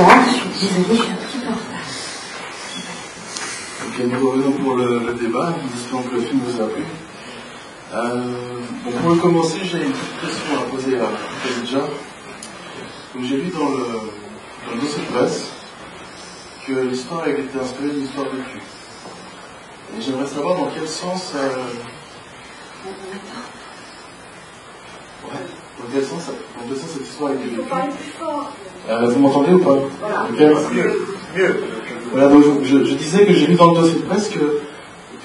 présente. Je suis désolée, je suis un petit peu en retard. Ok, nous revenons pour le débat, espérons que le film vous a plu. Pour commencer, j'ai une petite question à poser à Khadija. Donc, j'ai lu dans le dossier de presse que l'histoire a été inspirée d'une histoire vécue. Et j'aimerais savoir dans quel sens... dans quel sens cette histoire a été vécue. Vous m'entendez ou pas? Voilà. Okay. Mieux. Voilà, donc je disais que j'ai lu dans le dossier de presse que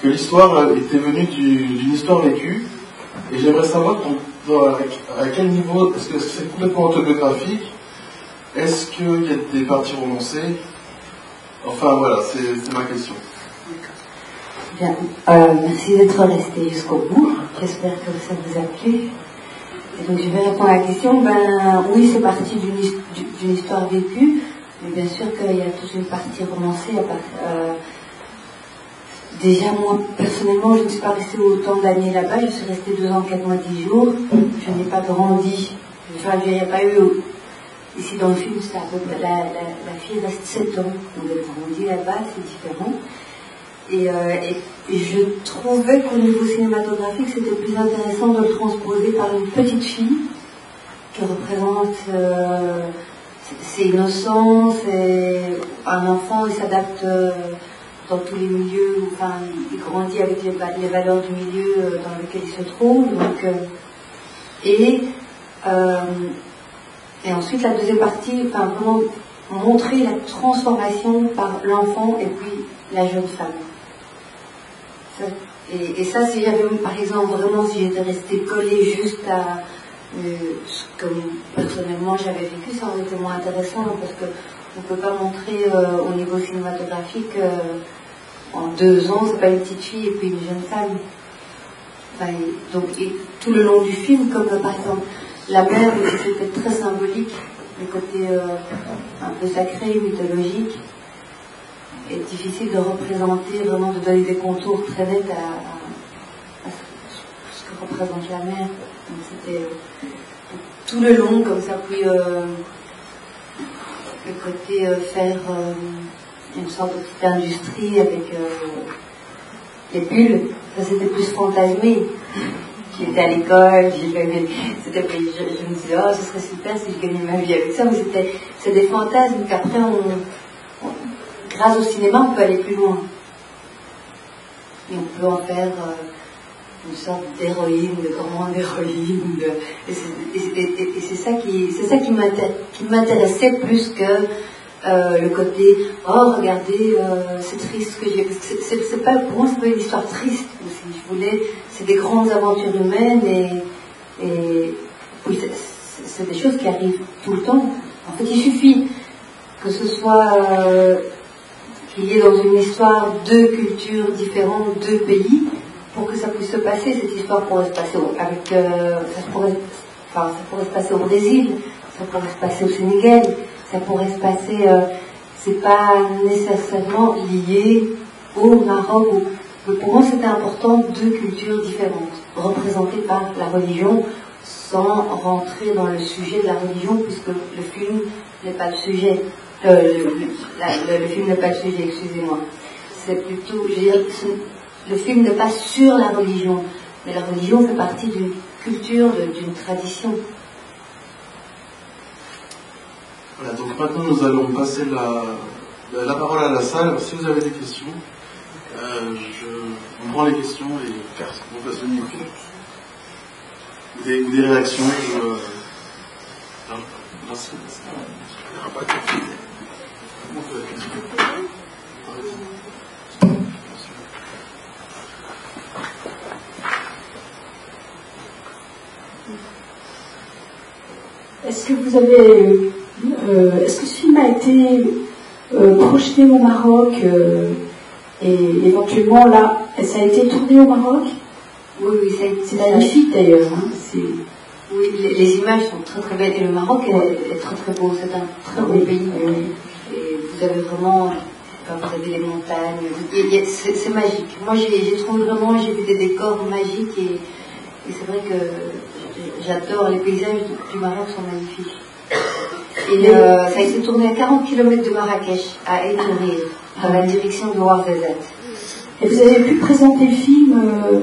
l'histoire était venue d'une histoire vécue. Et j'aimerais savoir à quel niveau, est-ce que c'est complètement autobiographique? Est-ce qu'il y a des parties romancées? Enfin voilà, c'est ma question. Bien, merci d'être resté jusqu'au bout. J'espère que ça vous a plu. Et donc je vais répondre à la question. Oui, c'est parti d'une histoire vécue, mais bien sûr qu'il y a toute une partie romancée. Déjà, moi, personnellement, je ne suis pas restée autant d'années là-bas. Je suis restée 2 ans, 4 mois, 10 jours. Je n'ai pas grandi. Enfin, il n'y a pas eu... Ici, dans le film, c'est à peu près... La fille reste 7 ans. Donc, elle grandit là-bas, c'est différent. Et je trouvais qu'au niveau cinématographique, c'était plus intéressant de le transposer par une petite fille qui représente ses innocences. Un enfant, il s'adapte... dans tous les milieux, enfin, il grandit avec les valeurs du milieu dans lequel il se trouve. Donc, et ensuite, la deuxième partie, enfin, vraiment montrer la transformation par l'enfant et puis la jeune femme. Et ça, si j'avais, par exemple, vraiment, si j'étais restée collée juste à ce que personnellement j'avais vécu, ça aurait été moins intéressant parce que on ne peut pas montrer au niveau cinématographique en 2 ans, c'est pas une petite fille et puis une jeune femme. Donc, et tout le long du film, comme par exemple la mère, c'était très symbolique, le côté un peu sacré, mythologique, et difficile de représenter, vraiment de donner des contours très nets à ce que représente la mère. Donc c'était tout le long comme ça, puis le côté faire une sorte de petite industrie avec les bulles, ça c'était plus fantasmé. J'étais à l'école, je me disais, oh, ce serait super si je gagnais ma vie avec ça, mais c'est des fantasmes qu'après, grâce au cinéma, on peut aller plus loin. Et on peut en faire une sorte d'héroïne, de grande héroïne, et c'est ça qui m'intéressait plus que le côté oh regardez c'est triste que j'ai, c'est pas, pour moi c'est pas une histoire triste aussi. Je voulais, c'est des grandes aventures humaines et oui, c'est des choses qui arrivent tout le temps. En fait il suffit que ce soit qu'il y ait dans une histoire 2 cultures différentes, 2 pays, pour que ça puisse se passer. Cette histoire pourrait se passer ça pourrait se passer au Brésil, ça pourrait se passer au Sénégal, ça pourrait se passer, c'est pas nécessairement lié au Maroc. Mais pour moi, c'était important 2 cultures différentes, représentées par la religion, sans rentrer dans le sujet de la religion, puisque le film n'est pas le sujet. Le film n'est pas le sujet, excusez-moi. C'est plutôt, je veux dire, le film n'est pas sur la religion, mais la religion fait partie d'une culture, d'une tradition. Voilà, donc maintenant nous allons passer la parole à la salle. Alors, si vous avez des questions, on prend les questions et on passe le micro. Des réactions. Merci. Est-ce que vous avez... est-ce que ce film a été projeté au Maroc et éventuellement là, ça a été tourné au Maroc? Oui, c'est magnifique d'ailleurs. Hein, oui, les images sont très très belles et le Maroc est très très beau, c'est un très beau pays. Et vous avez vraiment, vous avez les montagnes, c'est magique. Moi j'ai trouvé vraiment, j'ai vu des décors magiques et c'est vrai que j'adore les paysages du Maroc, sont magnifiques. Et ça a été tourné à 40 km de Marrakech, à Etouré, dans la direction de Ouarzazate. Et vous avez pu présenter le film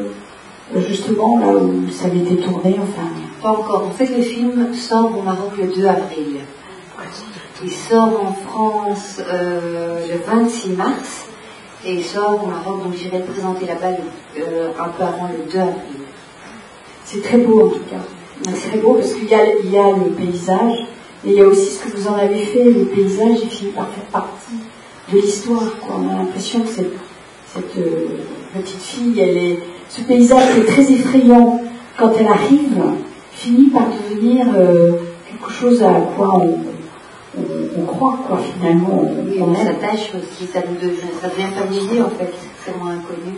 justement là où ça avait été tourné, enfin? Pas encore. En fait, le film sort au Maroc le 2 avril. Il sort en France le 26 mars et il sort au Maroc, donc j'irai le présenter là-bas un peu avant le 2 avril. C'est très beau en tout cas. C'est très beau parce qu'il y a le paysage et il y a aussi ce que vous en avez fait. Le paysage, il finit par faire partie de l'histoire. On a l'impression que cette petite fille, ce paysage qui est très effrayant quand elle arrive, finit par devenir quelque chose à quoi on croit, quoi, finalement. On s'attache aussi, ça devient familier en fait, c'est moins inconnu.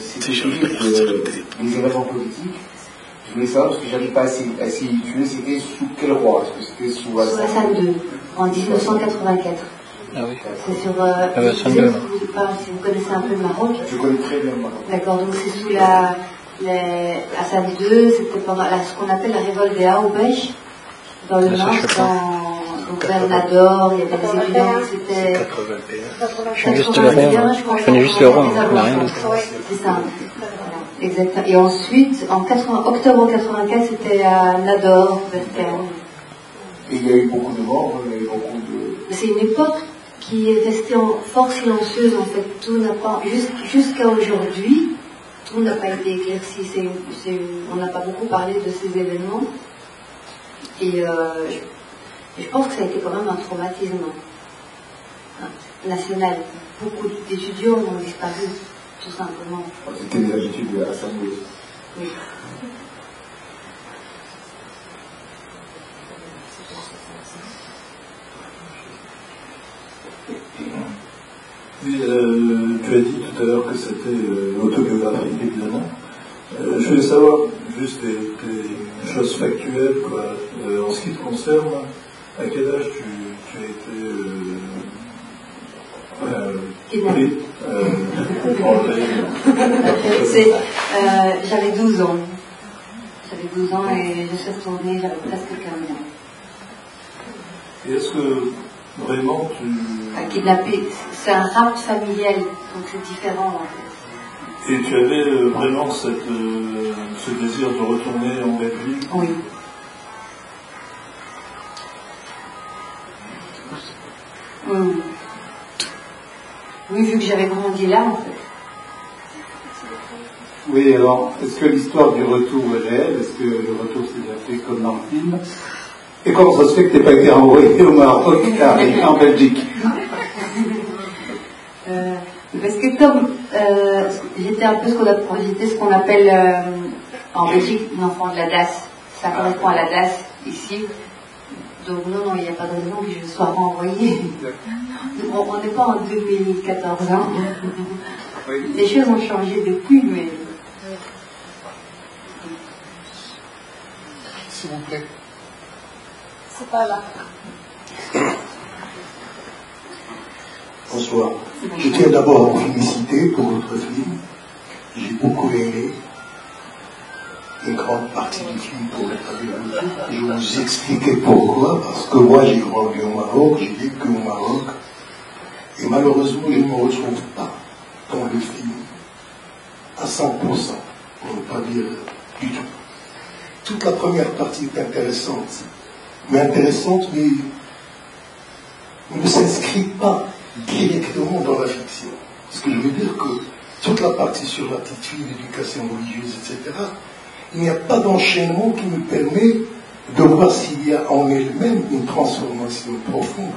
C'était joli, les événements politiques. Je voulais savoir, parce que je n'arrive pas à situer, c'était sous quel roi? Est-ce que c'était sous Hassan II, en 1984. Ah oui. C'est sur. Si vous connaissez un peu le Maroc. Je connais très bien le Maroc. D'accord, donc c'est sous Hassan II, c'était pendant ce qu'on appelle la révolte des Aoubèches, dans le nord, donc vers Nador, il y avait des étudiants, c'était. 81. Je connais juste le roi, on n'a rien d'autre. C'est ça. Exactement. Et ensuite, en octobre 84, c'était à Nador, vers Caen. Et il y a eu beaucoup de morts, il y a eu beaucoup de. C'est une époque qui est restée fort silencieuse, en fait. Tout n'a pas, jusqu'à aujourd'hui, tout n'a pas été éclairci. On n'a pas beaucoup parlé de ces événements. Et je pense que ça a été quand même un traumatisme national. Beaucoup d'étudiants ont disparu, tout simplement. C'était des habitudes de Hassan II. Oui. Tu as dit tout à l'heure que c'était autobiographique, évidemment. Je voulais savoir juste des choses factuelles, quoi. En ce qui te concerne, à quel âge tu as été pris J'avais 12 ans. J'avais 12 ans et je suis retournée, j'avais presque 15 ans. Et est-ce que vraiment Kidnappé, c'est un rap familial, donc c'est différent en fait. Et tu avais vraiment ce désir de retourner en Belgique? Oui. Oui, vu que j'avais grandi là, en fait. Oui, alors, est-ce que l'histoire du retour est réelle? Est-ce que le retour s'est bien fait comme dans le film? Et comment ça se fait que tu n'aies pas été envoyé au Maroc et en Belgique? Parce que comme j'étais un peu ce qu'on appelle en Belgique une enfant de la DAS, ça correspond à la DAS ici. Donc non, il n'y a pas de raison que je sois renvoyée. On n'est pas en 2014, hein. Les choses ont changé depuis, mais... S'il vous plaît. C'est pas là. Bonsoir. Je tiens d'abord à vous féliciter pour votre film. J'ai beaucoup aimé. Une grande partie du film pour être vu. Je vais vous expliquer pourquoi. Parce que moi, j'ai grandi au Maroc, j'ai vécu au Maroc. Et malheureusement, je ne me retrouve pas dans le film à 100%, pour ne pas dire du tout. Toute la première partie est intéressante, mais ne s'inscrit pas directement dans la fiction. Ce que je veux dire que toute la partie sur la petite fille, l'éducation religieuse, etc., il n'y a pas d'enchaînement qui me permet de voir s'il y a en elle-même une transformation profonde.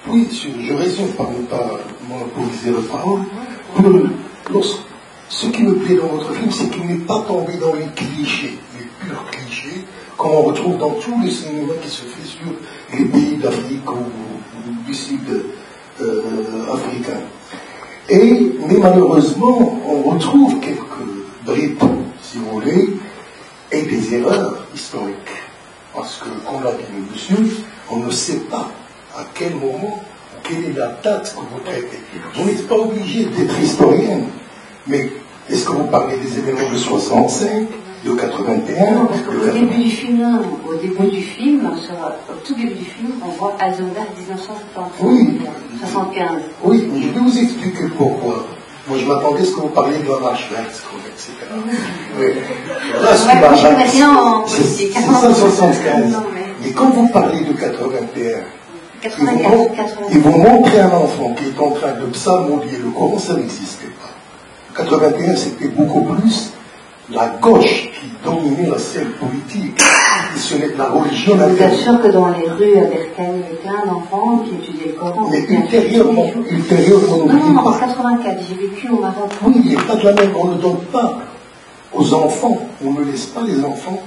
Oui, je résume par ne pas monopoliser la parole. Ce qui me plaît dans votre film, c'est qu'il n'est pas tombé dans les clichés, les purs clichés, comme on retrouve dans tous les cinémas qui se fait sur les pays d'Afrique ou du sud africain. Mais malheureusement, on retrouve quelques bribes, si vous voulez, et des erreurs historiques. Parce que, comme l'a dit le monsieur, on ne sait pas à quel moment, quelle est la date que vous traitez. Vous n'êtes pas obligé d'être historienne Mais est-ce que vous parlez des événements de 65, de 81? Non, parce qu'au début du film, non. Au début du film, au tout début du film, on voit Heisenberg 1975. Oui. 75. Oui, je vais vous expliquer pourquoi. Moi, je m'attendais à ce que vous parliez de la Schwartz, etc. Oui. Là, ce qui m'a c'est 175. Mais quand vous parlez de 81, ils vont montrer un enfant qui est en train de psalmodier le Coran, ça n'existait pas. 81, c'était beaucoup plus la gauche qui dominait la scène politique. Et ce n'est la religion. Je vous assure que dans les rues à Berkane, il y avait plein d'enfants qui étudiaient le Coran. Mais ultérieurement, non, en 84, j'ai vécu au Maroc. Oui, il n'y a pas de la même, on ne donne pas aux enfants, on ne laisse pas les enfants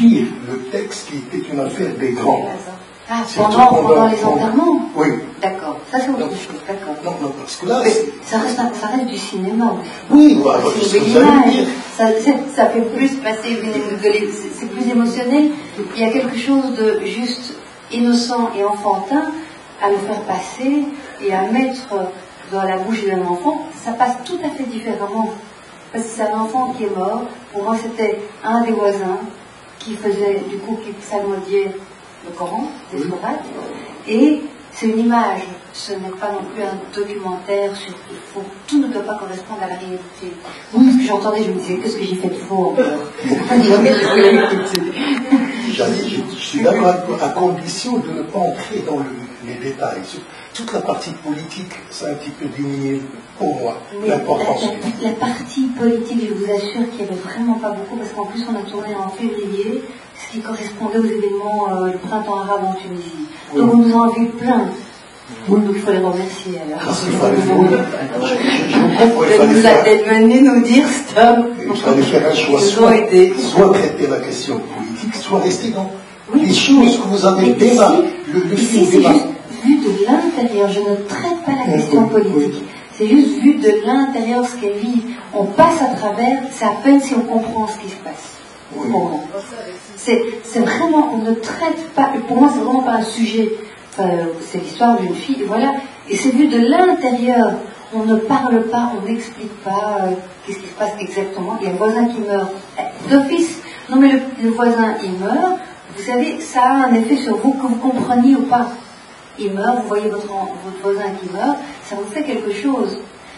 lire le texte qui était une affaire des grands. Ah, pendant les enterrements? Oui. D'accord, ça c'est autre chose, d'accord. Non, parce que là... Ça reste du cinéma aussi. Oui, voilà, c'est une image. Ça fait plus passer, c'est plus émotionnel. Il y a quelque chose de juste innocent et enfantin à le faire passer et à mettre dans la bouche d'un enfant. Ça passe tout à fait différemment. Parce que c'est un enfant qui est mort. Pour moi, c'était un des voisins qui faisait, du coup, qui psalmodiait le Coran, des sourates, et c'est une image, ce n'est pas non plus un documentaire sur tout ne doit pas correspondre à la réalité. Donc, ce que j'entendais, je me disais, qu'est-ce que j'ai fait de faux Je suis d'accord à condition de ne pas entrer dans les détails. Toute la partie politique, c'est un petit peu diminué pour moi, l'importance. La partie politique, je vous assure qu'il n'y avait vraiment pas beaucoup, parce qu'en plus on a tourné en février, ce qui correspondait aux événements du printemps arabe en Tunisie. Oui. Donc on nous a envoyé plein. Oui. Donc il faut les remercier alors. Parce qu'il fallait Elle venait nous dire stop. Il fallait faire un choix, soit traiter la question politique, soit rester dans les choses que vous avez déjà. Le film débat. Vu de l'intérieur, je ne traite pas la question politique. C'est juste vu de l'intérieur ce qu'elle vit. On passe à travers, c'est à peine si on comprend ce qui se passe. Oui. C'est vraiment, on ne traite pas, pour moi c'est vraiment pas un sujet, c'est l'histoire d'une fille, et voilà. Et c'est vu de l'intérieur, on ne parle pas, on n'explique pas qu'est-ce qui se passe exactement. Il y a un voisin qui meurt d'office. Non mais le voisin il meurt, vous savez, ça a un effet sur vous que vous compreniez ou pas. Il meurt, vous voyez votre voisin qui meurt, ça vous fait quelque chose.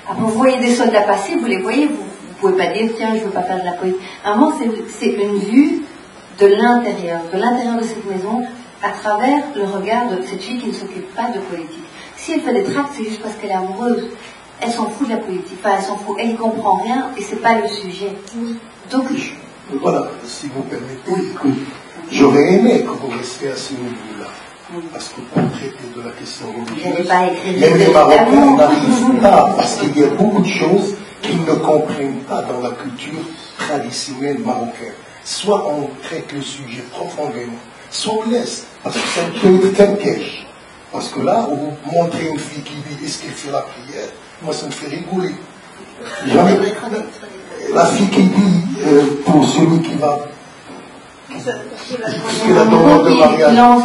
Après, vous voyez des soldats passer, vous les voyez, vous ne pouvez pas dire, tiens, je ne veux pas faire de la politique. À un moment, c'est une vue de l'intérieur de cette maison, à travers le regard de cette fille qui ne s'occupe pas de politique. Si elle fait des tracts, c'est juste parce qu'elle est amoureuse. Elle s'en fout de la politique. Enfin, elle s'en fout, elle n'y comprend rien, et c'est pas le sujet. Donc, voilà, si vous permettez, j'aurais aimé que vous restiez à ce niveau-là. Parce que pour traiter de la question religieuse, même les Marocains n'arrivent pas, parce qu'il y a beaucoup de choses qu'ils ne comprennent pas dans la culture traditionnelle marocaine. Soit on traite le sujet profondément, soit on laisse, parce que ça peut être un piège. Parce que là, vous montrez une fille qui dit est-ce qu'elle fait la prière, moi ça me fait rigoler. Jamais. La fille qui dit pour celui qui va. La demande de mariage. Non,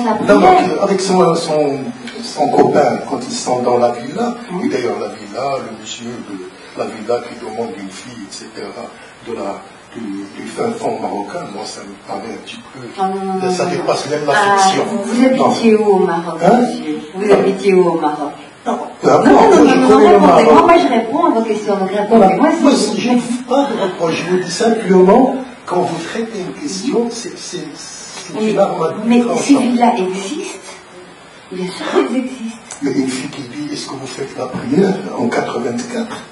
avec son copain, quand ils sont dans la villa, et d'ailleurs la villa, le monsieur de la villa qui demande une fille, etc., du fin fond marocain, moi ça me paraît un petit peu. Ça dépasse même la fiction. Vous habitiez où au Maroc, monsieur? Vous habitiez où au Maroc? Non, moi je réponds à vos questions. Moi, je ne fais pas de reproche, je vous dis simplement. Quand vous traitez une question, c'est une arme. Mais ces villes-là existent. Bien sûr qu'elles existent. Il y a une fille qui dit est-ce que vous faites la prière en 84?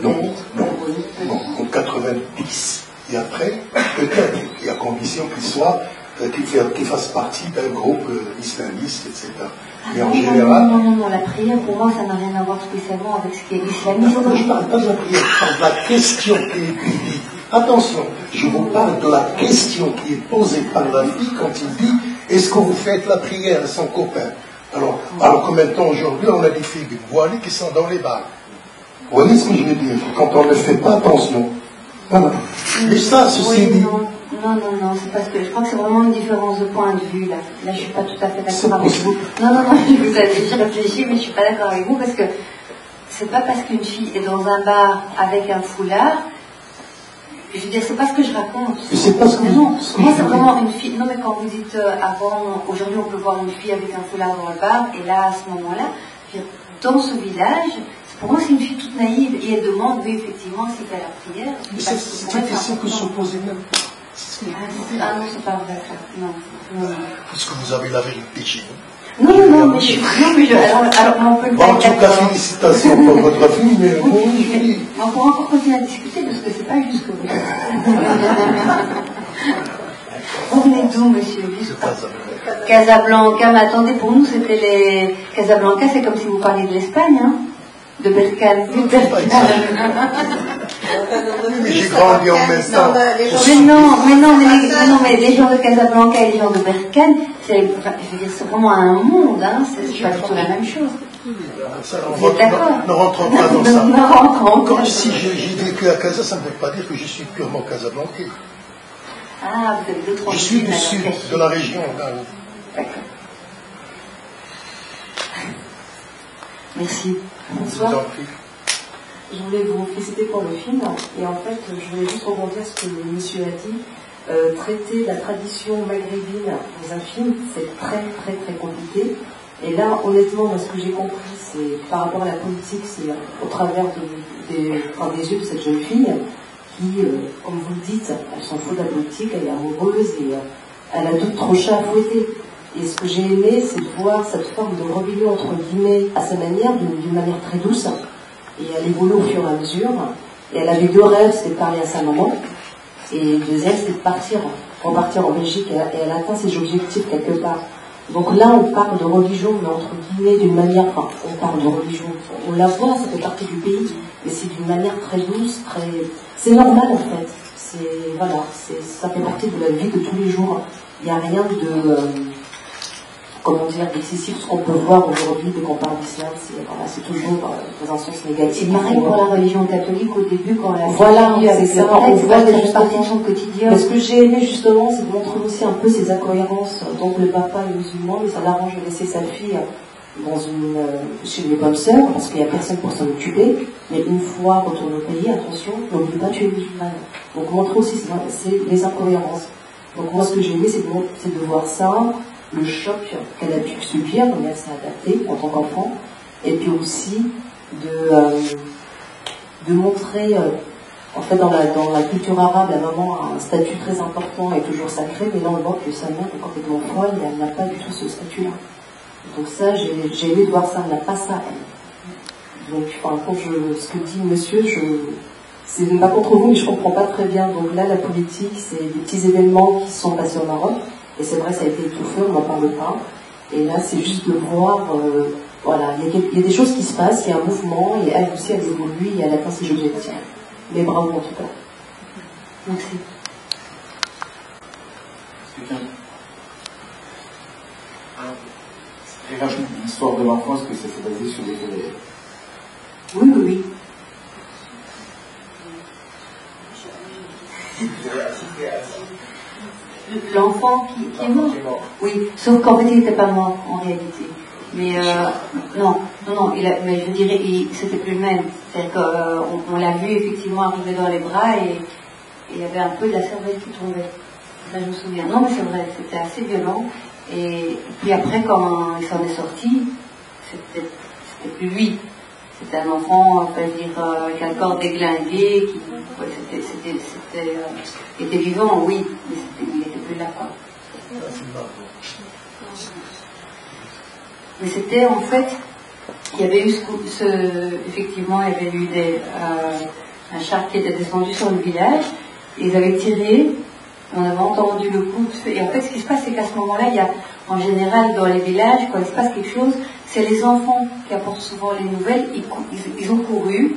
Non, en 90. Et après, peut-être, et à condition qu'il fasse partie d'un groupe islamiste, etc. Mais en général. Non, la prière, pour moi, ça n'a rien à voir spécialement avec ce qui est islamiste. Non, je ne parle pas de la prière, je parle de la question qui est posée. Attention, je vous parle de la question qui est posée par la fille quand il dit est-ce que vous faites la prière à son copain? Alors que maintenant, aujourd'hui, on a des filles voilées qui sont dans les bars. Vous voyez ce que je veux dire? Quand on ne fait pas attention. Voilà. Mais ça, ceci dit. Non, c'est parce que je crois que c'est vraiment une différence de point de vue, là. Là, je ne suis pas tout à fait d'accord avec vous. Non, je vous ai réfléchi, mais je ne suis pas d'accord avec vous parce que c'est pas parce qu'une fille est dans un bar avec un foulard, je veux dire, c'est pas ce que je raconte. C'est pas ce que non, moi c'est vraiment une fille. Non, mais quand vous dites avant, aujourd'hui on peut voir une fille avec un foulard dans le bar, et là à ce moment-là, dans ce village, pour moi c'est une fille toute naïve, et elle demande, oui, effectivement, si elle a la prière. Mais c'est cette question que se posait même. Ah non, c'est pas vrai. Non. Parce que vous avez la vérité chez vous. Non, mais je suis. Alors, on peut le faire. En tout cas, félicitations pour votre fille, mais oui. On pourra encore continuer à discuter parce que c'est pas juste que vous. Vous venez d'où, monsieur? Casablanca, mais attendez, pour nous, c'était les. Casablanca, c'est comme si vous parliez de l'Espagne, hein? De Berkane. J'ai grandi en même temps. Mais les gens de Casablanca et les gens de Berkane, c'est vraiment un monde, hein, c'est pas du tout la même chose. Vous êtes d'accord? Ne rentrons pas dans ça. Ne rentrons pas. Si j'ai vécu à Casa, ça ne veut pas dire que je suis purement casablancais. Ah, vous avez d'autres. Je suis du sud, de la région. D'accord. Merci. Bonsoir. Je voulais vous féliciter pour le film, et en fait, je voulais juste rebondir ce que le monsieur a dit. Traiter la tradition maghrébine dans un film, c'est très très très compliqué. Et là, honnêtement, moi, ce que j'ai compris, c'est par rapport à la politique, c'est au travers des yeux de cette jeune fille qui, comme vous le dites, elle s'en fout de la politique, elle est amoureuse et elle a d'autres chats à fouetter. Et ce que j'ai aimé, c'est de voir cette forme de rébellion, entre guillemets, à sa manière, d'une manière très douce. Et elle évolue au fur et à mesure. Et elle avait deux rêves, c'était de parler à sa maman. Et le deuxième, c'était de repartir en Belgique. Et elle atteint ses objectifs quelque part. Donc là, on parle de religion, mais entre guillemets, d'une manière... Enfin, on parle de religion. On la voit, ça fait partie du pays. Mais c'est d'une manière très douce, très... C'est normal, en fait. Voilà, ça fait partie de la vie de tous les jours. Il n'y a rien de... comment dire, d'excessif, ce qu'on peut voir aujourd'hui dès qu'on parle d'islam, c'est toujours dans un sens négatif. C'est pareil pour la religion catholique au début, quand elle a c'est ça, on voit des participation quotidienne. Mais ce que j'ai aimé justement, c'est de montrer aussi un peu ces incohérences. Donc le papa est musulman, mais ça l'arrange de laisser sa fille chez les bonnes sœurs, parce qu'il n'y a personne pour s'en occuper. Mais une fois retourne au pays, attention, n'oublie pas, tu es musulmane. Donc montrer aussi les incohérences. Donc moi, ce que j'ai aimé, c'est de voir ça, le choc qu'elle a pu subir, mais elle s'est adaptée en tant qu'enfant, et puis aussi de montrer, en fait, dans la culture arabe, la maman a un statut très important et toujours sacré, mais là on voit que sa mère est complètement folle, et elle n'a pas du tout ce statut-là. Donc ça, j'ai aimé de voir ça, elle n'a pas ça, elle. Donc, ce que dit monsieur, c'est pas contre vous, mais je comprends pas très bien. Donc là, la politique, c'est des petits événements qui sont passés au Maroc. Et c'est vrai, ça a été étouffé, on n'en parle pas. Et là, c'est juste de voir, voilà, il y a des choses qui se passent, il y a un mouvement, et elle aussi, elle évolue, et elle atteint ses objectifs. Mais bravo en tout cas. Merci. C'est une histoire de l'enfance que ça s'est basé sur les faits. Oui. L'enfant qui est mort. Oui, sauf qu'en fait il n'était pas mort en réalité. Mais non, mais je dirais c'était plus le même. C'est-à-dire qu'on l'a vu effectivement arriver dans les bras et il y avait un peu de la cervelle qui tombait. Ça je me souviens. Non mais c'est vrai, c'était assez violent. Et puis après quand il s'en est sorti, c'était plus lui. C'était un enfant, on peut dire, avec un corps déglingué, qui était vivant, oui, mais il n'était plus là, quoi. Mais c'était, en fait, il y avait eu effectivement, il y avait eu un char qui était descendu sur le village, et ils avaient tiré, on avait entendu le coup de feu, et en fait, ce qui se passe, c'est qu'à ce moment-là, il y a, en général, dans les villages, quand il se passe quelque chose, c'est les enfants qui apportent souvent les nouvelles, ils ont couru,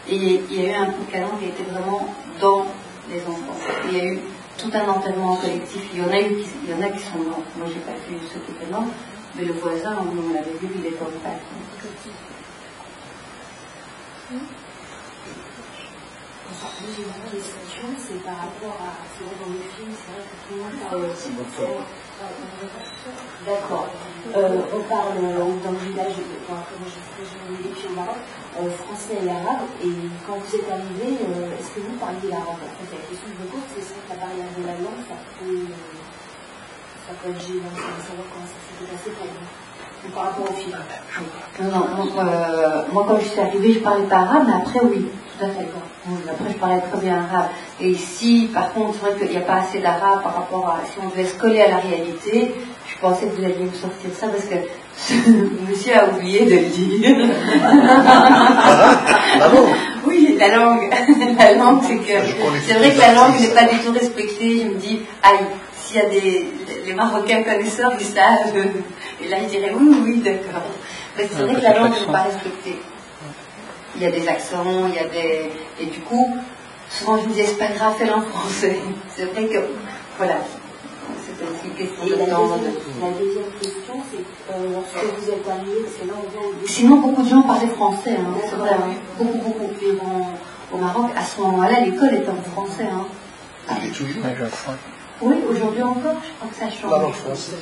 et il y a eu un coup de canon qui était vraiment dans les enfants. Il y a eu tout un enterrement collectif, il y en a qui sont morts. Moi j'ai pas vu ceux qui étaient morts, mais le voisin, on l'avait vu, il était en face. j'ai une question, c'est par rapport à ce qu'on voit dans les films, c'est vrai que tout le monde parle. D'accord. On parle dans le village, comme je l'ai au Maroc, français et arabe, et quand vous êtes arrivé, est-ce que vous parliez l'arabe? En fait, la question que je me pose, c'est que la barrière de la langue, ça peut être gênant, de savoir comment ça s'était passé pour vous. Par rapport au film. Non, moi quand je suis arrivée, je parlais pas arabe, mais après oui, tout à fait. Après je parlais très bien arabe. Et ici, par contre, c'est vrai qu'il n'y a pas assez d'arabe par rapport à si on devait se coller à la réalité. Je pensais que vous alliez me sortir ça parce que monsieur a oublié de le dire. La langue. Oui, la langue. La langue, c'est que c'est vrai que la langue n'est pas du tout respectée. Je me dis, aïe, s'il y a les Marocains connaisseurs, ils savent. Et là, il dirait oui, d'accord. Mais c'est vrai que la langue n'est pas respectée. Il y a des accents, il y a des... Et du coup, souvent je me disais, c'est pas grave, fais-le en français. C'est vrai que, voilà, c'est aussi une question de temps. La deuxième question, c'est lorsque vous êtes arrivé, parce que là, on vient... Sinon, beaucoup de gens parlaient français, hein, c'est vrai, hein. Beaucoup. Et au Maroc, à ce moment-là, l'école était en français. Hein. Ah, mais toujours. Oui, aujourd'hui encore, je crois que ça change. La langue française.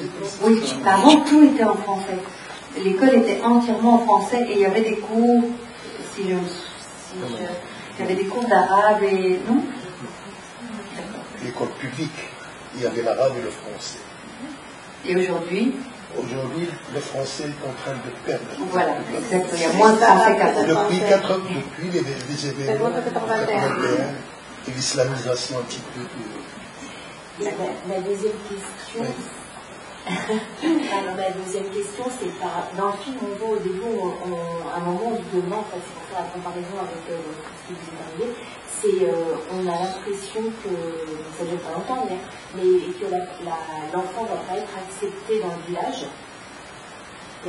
Oui, avant tout était en français. L'école était entièrement en français et il y avait des cours, il y avait des cours d'arabe et... Non? L'école publique, il y avait l'arabe et le français. Et aujourd'hui? Aujourd'hui, le français est en train de perdre. Voilà, exactement. Il y a moins de français qu'avant. Depuis les événements de 1981 et l'islamisation un petit peu de... La deuxième question, la deuxième question, c'est dans le film, on voit au début, à un moment, on vous demande, c'est pour faire la comparaison avec ce qui vous est arrivé, on a l'impression que, ça ne dure pas longtemps, mais que l'enfant ne va pas être accepté dans le village.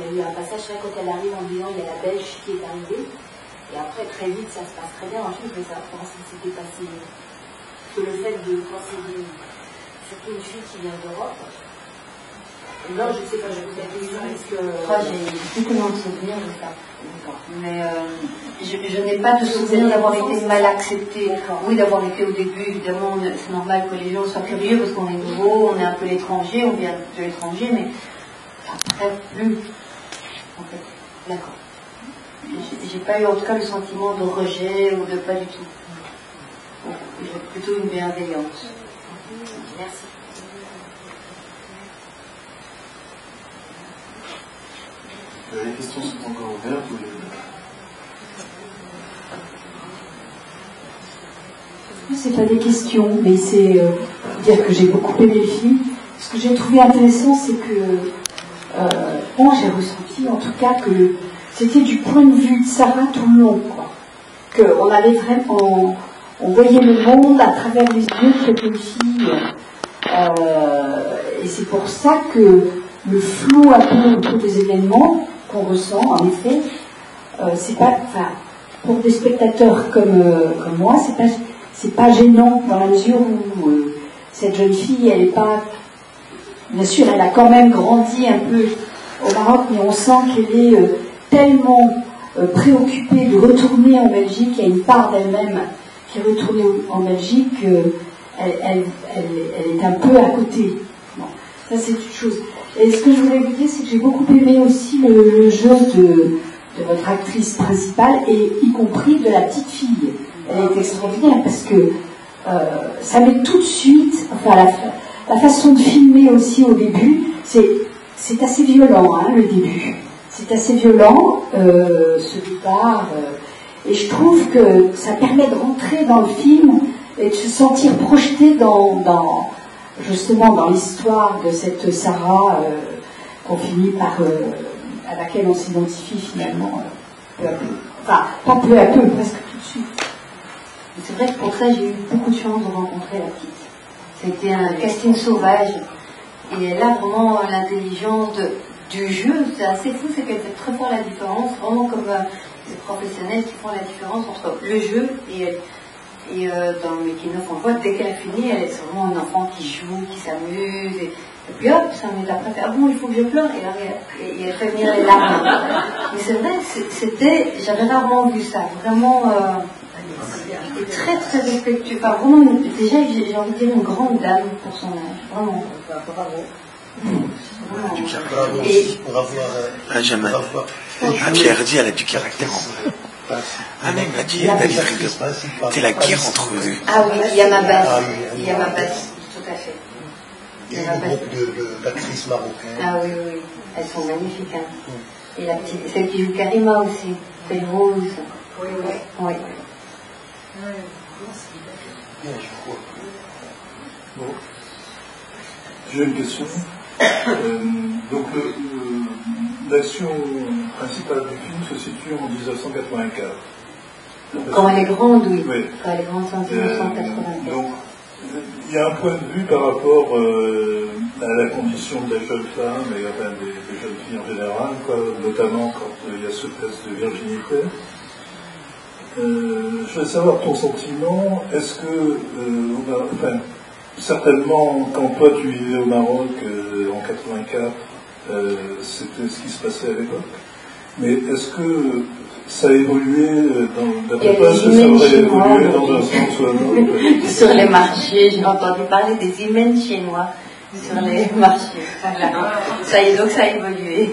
Il y a eu un passage, quand elle arrive en disant, il y a la Belge qui est arrivée, et après, très vite, ça se passe très bien. Ensuite, je voulais savoir comment ça s'était passé. Que le fait de penser surtout une fille qui vient d'Europe. Non, je sais pas, je vous ai dit, est-ce que... Moi, j'ai plus tellement de souvenirs de ça. Mais je n'ai pas de souvenir d'avoir été mal acceptée. Oui, d'avoir été au début, évidemment, c'est normal que les gens soient curieux parce qu'on est nouveau, on est un peu l'étranger, on vient de l'étranger, mais après, plus. En fait, d'accord. J'ai pas eu en tout cas le sentiment de rejet ou de pas du tout. J'ai plutôt une bienveillance. Merci. Les questions sont encore ouvertes. C'est pas des questions, mais c'est dire que j'ai beaucoup aimé le film. Ce que j'ai trouvé intéressant, c'est que moi j'ai ressenti en tout cas que c'était du point de vue de Sarah tout le long, quoi. Qu'on avait vraiment, on voyait le monde à travers les yeux de cette jeune fille. Et c'est pour ça que le flou un peu autour des événements qu'on ressent, en effet, c'est pas, enfin, pour des spectateurs comme moi, c'est pas gênant dans la mesure où cette jeune fille, elle est pas, bien sûr, elle a quand même grandi un peu au Maroc, mais on sent qu'elle est tellement préoccupée de retourner en Belgique. Il y a une part d'elle-même qui est retournée en Belgique. Elle est un peu à côté. Bon, ça c'est une chose. Et ce que je voulais vous dire, c'est que j'ai beaucoup aimé aussi le jeu de votre actrice principale, et y compris de la petite fille. Elle est extraordinaire parce que ça met tout de suite, enfin la façon de filmer aussi au début, c'est assez violent, hein, le début. C'est assez violent, ce départ. Et je trouve que ça permet de rentrer dans le film et de se sentir projeté justement dans l'histoire de cette Sarah qu'on finit par, à laquelle on s'identifie finalement peu à peu. Enfin, pas peu à peu, presque tout de suite. C'est vrai que pour ça, j'ai eu beaucoup de chance de rencontrer la petite. C'était un casting sauvage. Et elle a vraiment l'intelligence du jeu. C'est assez fou, c'est qu'elle fait très fort la différence, vraiment comme des professionnels qui font la différence entre le jeu et dans le making-of, on voit dès qu'elle a fini, elle est vraiment un enfant qui joue, qui s'amuse, et puis hop, 5 minutes après, ah bon, il faut que je pleure, et elle fait venir les larmes. Mais c'est vrai, j'avais rarement vu ça, vraiment Et très très respectueux. Enfin, vraiment, déjà, j'ai envie de dire une grande dame pour son âge. Vraiment. Bravo. Pierre dit, elle a du caractère. Ah mais il m'a dit, c'est la guerre entre eux. Ah oui, il y a ma base. Il y a ma base, tout à fait. Il y a le groupe de l'actrice marocaine. Ah oui, oui, elles sont magnifiques. Hein. Et la petite, celle qui joue Karima aussi, c'est rose. Oui, oui. Oui. Bon. J'ai une question. Donc, l'action principale du film se situe en 1984. Quand elle est grande, oui. Oui. Quand elle est grande, c'est en 1984. Donc, il y a un point de vue par rapport à la condition des jeunes femmes et enfin, des jeunes filles en général, quoi, notamment quand il y a ce test de virginité. Je veux savoir ton sentiment. Est-ce que, enfin, certainement, quand toi tu vivais au Maroc en 84, c'était ce qui se passait à l'époque. Mais est-ce que ça a évolué dans ta place, ça aurait évolué dans un sens ou un autre? Sur les marchés, j'ai entendu parler des hymen chinois sur les marchés. Voilà. Donc ça a évolué.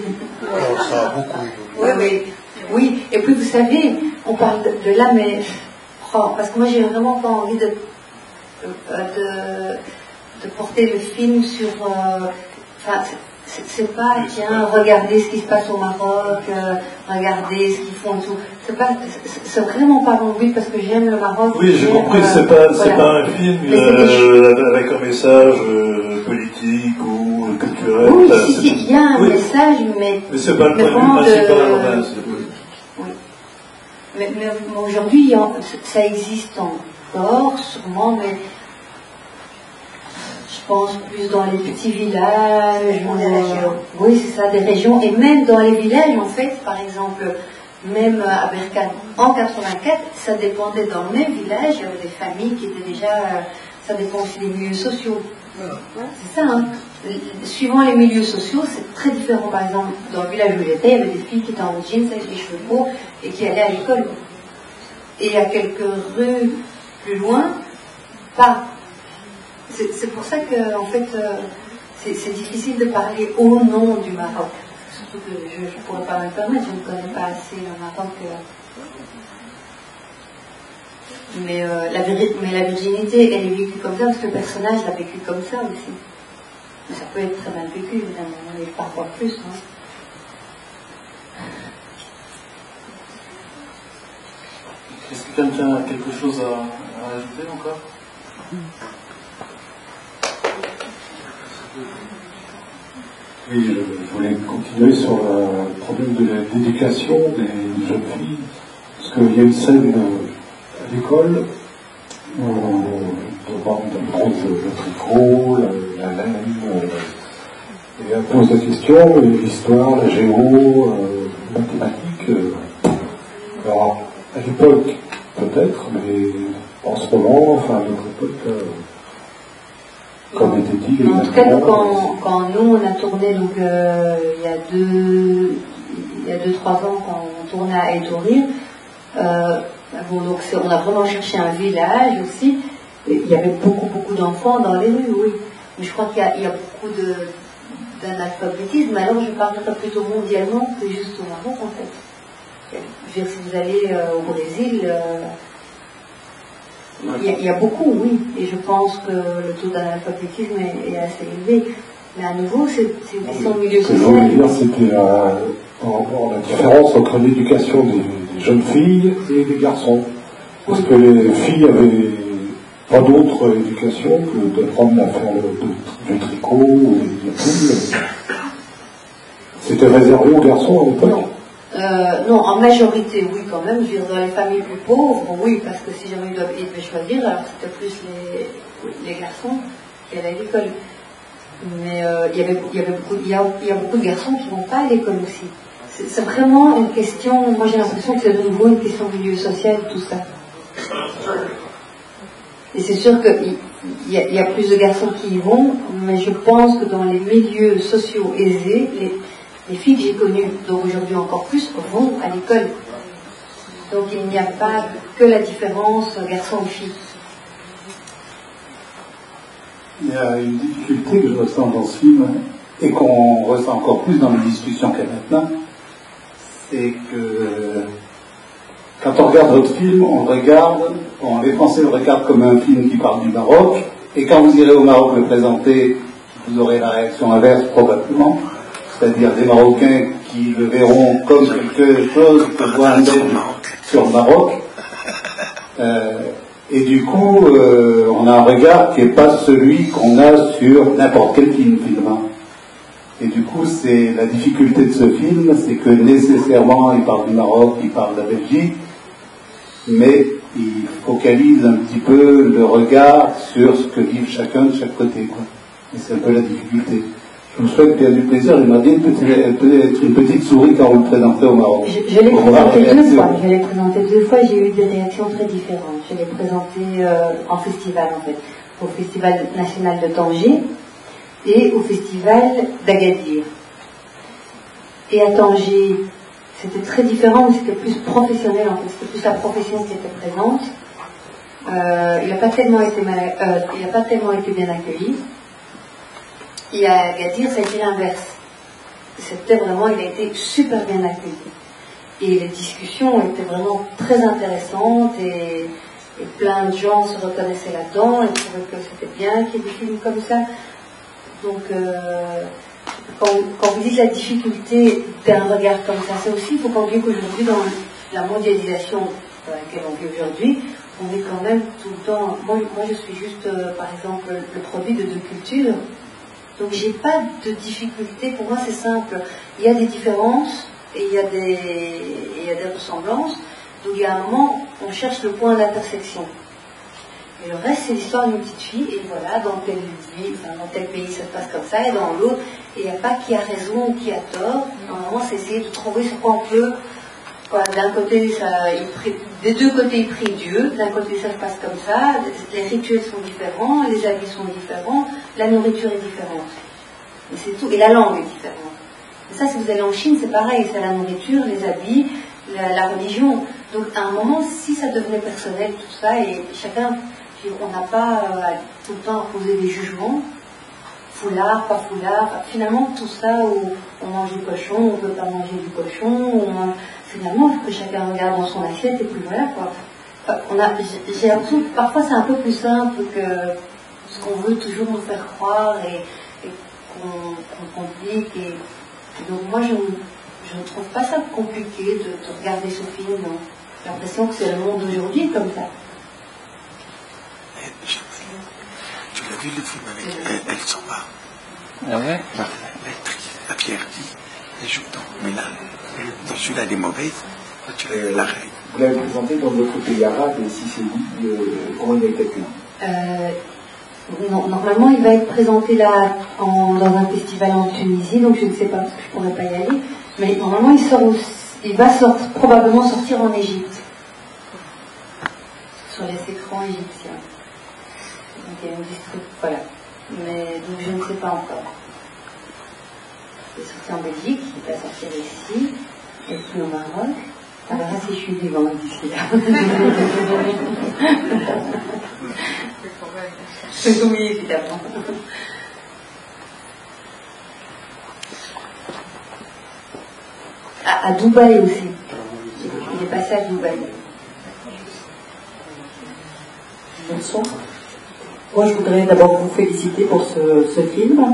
Ça a beaucoup évolué. Oui, oui. Oui, et puis vous savez, on parle de là, mais parce que moi j'ai vraiment pas envie de porter le film sur. Enfin, c'est pas, tiens, regardez ce qui se passe au Maroc, regardez ce qu'ils font et tout. C'est vraiment pas mon but parce que j'aime le Maroc. Oui, j'ai compris, c'est pas un film avec un message politique ou culturel. Oui, si, il y a un message, mais c'est pas le point de vue principal. Mais aujourd'hui, ça existe encore, sûrement, mais je pense plus dans les petits villages, oui, c'est ça, des régions, et même dans les villages, en fait, par exemple, même à Berkane, en 84, ça dépendait dans le même village, il y avait des familles qui étaient déjà, ça dépend aussi des milieux sociaux. C'est ça, hein. Suivant les milieux sociaux, c'est très différent. Par exemple, dans le village où j'étais, il y avait des filles qui étaient en jeans avec les cheveux courts et qui allaient à l'école. Et à quelques rues plus loin, pas. C'est pour ça que, en fait, c'est difficile de parler au nom du Maroc. Surtout que je ne pourrais pas me permettre, je ne connais pas assez le Maroc. Mais la virginité, elle est vécue comme ça, parce que le personnage l'a vécu comme ça aussi. Mais ça peut être très mal vécu, évidemment, mais parfois plus. Hein. Est-ce que quelqu'un a quelque chose à ajouter encore? Oui, je voulais continuer sur le problème de l'éducation des jeunes filles, parce qu'il y a une scène à l'école où on demande le tricot, la laine, et on pose la question, l'histoire, la géo, mathématiques. Alors, à l'époque, peut-être, mais en ce moment, enfin, à notre époque, comme était dit, en tout cas, quand nous on a tourné, donc il y a 2-3 ans, quand on tournait à Étouril, donc on a vraiment cherché un village aussi. Il y avait beaucoup d'enfants dans les rues, oui. Mais je crois qu'il y a beaucoup d'analphabétisme. Alors je parlerai plutôt mondialement que juste au Maroc, en fait. Je veux dire, si vous allez au Brésil, il y a beaucoup, oui. Et je pense que le taux d'analphabétisme est assez élevé. Mais à nouveau, c'est une question de milieu social. Ce que je voulais dire, c'était la différence entre l'éducation des jeunes filles et des garçons. Parce que les filles avaient pas d'autre éducation que d'apprendre à faire du tricot ou des poules. C'était réservé aux garçons à l'époque? Non, en majorité, oui, quand même. Je veux dire, dans les familles plus pauvres, oui, parce que si jamais ils devaient choisir, alors c'était plus les garçons qui allaient à l'école. Mais il y a beaucoup de garçons qui ne vont pas à l'école aussi. C'est vraiment une question, moi j'ai l'impression que c'est de nouveau une question de milieu social, tout ça. Et c'est sûr qu'il y a plus de garçons qui y vont, mais je pense que dans les milieux sociaux aisés, les filles que j'ai connues, donc aujourd'hui encore plus, vont à l'école. Donc il n'y a pas que la différence garçon-fille. Il y a une difficulté que je ressens dans ce film, et qu'on ressent encore plus dans les discussions qu'il y a maintenant, c'est que quand on regarde votre film, les Français le regardent comme un film qui parle du Maroc, et quand vous irez au Maroc le présenter, vous aurez la réaction inverse probablement, c'est-à-dire des Marocains qui le verront comme quelque chose que voit un sur le Maroc. Et du coup, on a un regard qui n'est pas celui qu'on a sur n'importe quel film filmant. Et du coup, c'est la difficulté de ce film, c'est que nécessairement, il parle du Maroc, il parle de la Belgique, mais il focalise un petit peu le regard sur ce que vivent chacun de chaque côté, quoi. Et c'est un peu la difficulté. Je vous souhaite bien du plaisir. J'aimerais bien être une petite souris quand vous le présentez au Maroc. Je l'ai présenté deux fois. Je l'ai présenté deux fois. J'ai eu des réactions très différentes. Je l'ai présenté en festival, en fait, au Festival national de Tanger et au Festival d'Agadir. Et à Tanger, c'était très différent, mais c'était plus professionnel, en fait. C'était plus la profession qui était présente. Il n'a pas tellement été bien accueilli. Et à Agadir, ça a été l'inverse. C'était vraiment, il a été super bien accueilli. Et les discussions étaient vraiment très intéressantes et plein de gens se reconnaissaient là-dedans et trouvaient que c'était bien qu'il y ait des films comme ça. Donc, quand vous dites la difficulté d'un regard comme ça, c'est aussi, il faut pas oublier qu'aujourd'hui, dans la mondialisation dans laquelle on vit aujourd'hui, on est quand même tout le temps. Moi je suis juste, par exemple, le produit de deux cultures. Donc j'ai pas de difficulté, pour moi c'est simple. Il y a des différences et il y a des ressemblances. Donc il y a un moment, on cherche le point d'intersection. Et le reste c'est l'histoire d'une petite fille, et voilà, dans tel pays ça se passe comme ça, et dans l'autre, il n'y a pas qui a raison ou qui a tort. Normalement c'est essayer de trouver sur quoi on peut. Voilà, d'un côté, des deux côtés il prie Dieu, d'un côté ça se passe comme ça, les rituels sont différents, les habits sont différents, la nourriture est différente. Et c'est tout, et la langue est différente. Et ça, si vous allez en Chine, c'est pareil, c'est la nourriture, les habits, la religion. Donc à un moment, si ça devenait personnel, tout ça, et chacun, on n'a pas tout le temps à poser des jugements, foulard, pas foulard, finalement tout ça, où on mange du cochon, on ne peut pas manger du cochon, finalement, il faut que chacun regarde dans son assiette et puis voilà quoi. J'ai l'impression que parfois c'est un peu plus simple que ce qu'on veut toujours nous faire croire et qu'on complique. Et donc moi je ne trouve pas ça compliqué de regarder ce film. J'ai l'impression que c'est le monde d'aujourd'hui comme ça. Tu l'as vu le film avec Elle s'en va. Ah ouais? La Pierre, elle joue dans Milan. Dans celui-là, elle est mauvaise. Tu l'as vu l'arrêt. Vous l'avez présenté dans votre pays arabe, et si c'est dit, comment il a été accueilli? Non, normalement, il va être présenté là dans un festival en Tunisie, donc je ne sais pas parce que je ne pourrais pas y aller. Mais normalement, il va probablement sortir en Égypte, sur les écrans égyptiens. Donc il y a une distribution, voilà. Mais donc je ne sais pas encore. Il est sorti en Belgique, il va sortir ici, et puis au Maroc. On verra si je suis vivante d'ici là. Oui, évidemment. À Dubaï aussi. Il est passé à Dubaï. Bonsoir. Moi, je voudrais d'abord vous féliciter pour ce film.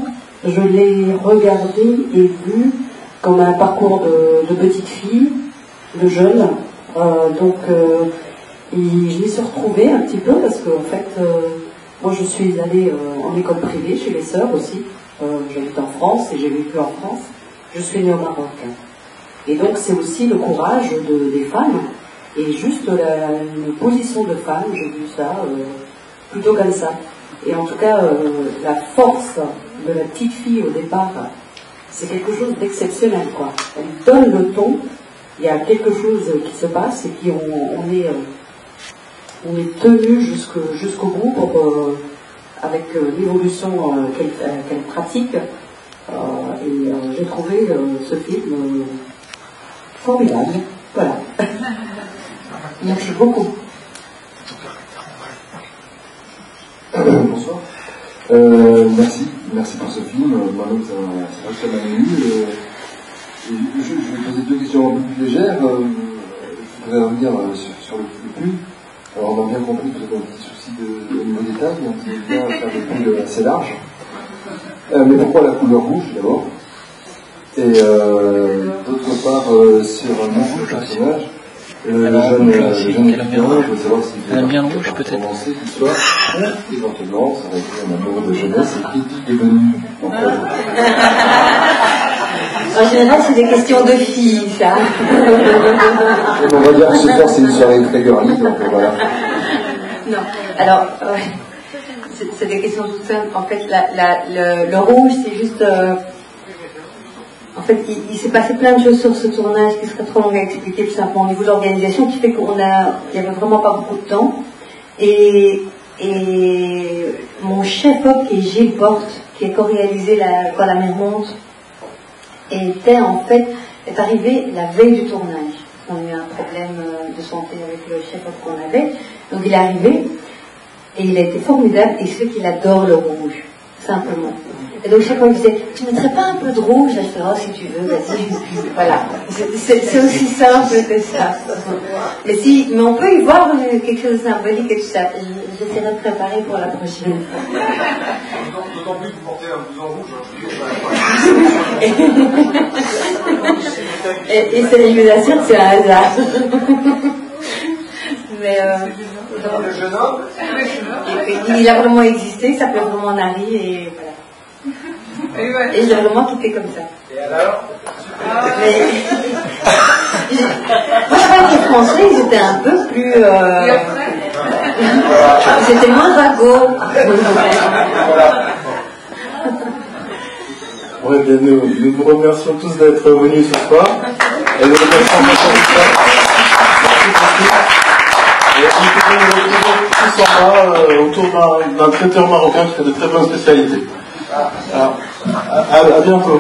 Je l'ai regardé et vu comme un parcours de petite fille, de jeune. Et je m'y suis retrouvée un petit peu parce que, en fait, moi, je suis allée en école privée chez les sœurs aussi. J'habite en France et j'ai vécu en France. Je suis née au Maroc. Et donc, c'est aussi le courage des femmes et juste une position de femme. J'ai vu ça plutôt comme ça. Et en tout cas, la force de la petite fille au départ, c'est quelque chose d'exceptionnel, quoi. Elle donne le ton, il y a quelque chose qui se passe et puis on est tenu jusqu'au bout avec l'évolution qu'elle pratique. Et j'ai trouvé ce film formidable. Voilà. Merci beaucoup. Bonsoir. Merci pour ce film. Moi-même, ça m'a ému. Je vais poser deux questions un peu plus légères. Je voudrais revenir sur le pull. Alors, on a bien compris que vous avez un petit souci au niveau des tailles, donc vous voulez bien faire des pulls assez larges. Mais pourquoi la couleur rouge, d'abord? Et d'autre part, sur mon personnage, le jeune étudiant, je veux savoir s'il bien rouge, peut-être. Commencer l'histoire, éventuellement, ça aurait été un amour de jeunesse et critique est venu. En général, c'est des questions de filles, ça. On va dire que ce soir, c'est une soirée très girly, donc voilà. Non, alors, c'est des questions toutes simples. En fait, le rouge, c'est juste... en fait, il s'est passé plein de choses sur ce tournage qui serait trop long à expliquer, tout simplement au niveau de l'organisation, qui fait qu'il n'y avait vraiment pas beaucoup de temps. Et mon chef-op, qui est Gilles Porte, qui a co-réalisé Quand la mer monte, est arrivé la veille du tournage. On a eu un problème de santé avec le chef-op qu'on avait. Donc il est arrivé, et il a été formidable, et c'est qu'il adore le rouge, simplement. Et donc chaque fois il disait, tu ne mettrais pas un peu de rouge? Là, je fais, oh, si tu veux, vas-y. Voilà. C'est aussi simple que ça. Mais on peut y voir quelque chose de symbolique et tout ça. J'essaierai de préparer pour la prochaine fois. D'autant plus que vous portez un blouson rouge. Et je vous assure que c'est un hasard. Mais le jeune homme, il a vraiment existé, il s'appelait vraiment Nari et voilà. Et je l'ai vraiment quitté comme ça. Et alors? Mais... moi je crois que les Français ils étaient un peu plus c'était moins vago. Ouais, bien, nous vous remercions tous d'être venus ce soir. Et nous remercions tous en bas autour d'un traiteur marocain qui fait de très bonnes spécialités. Alors, à bientôt.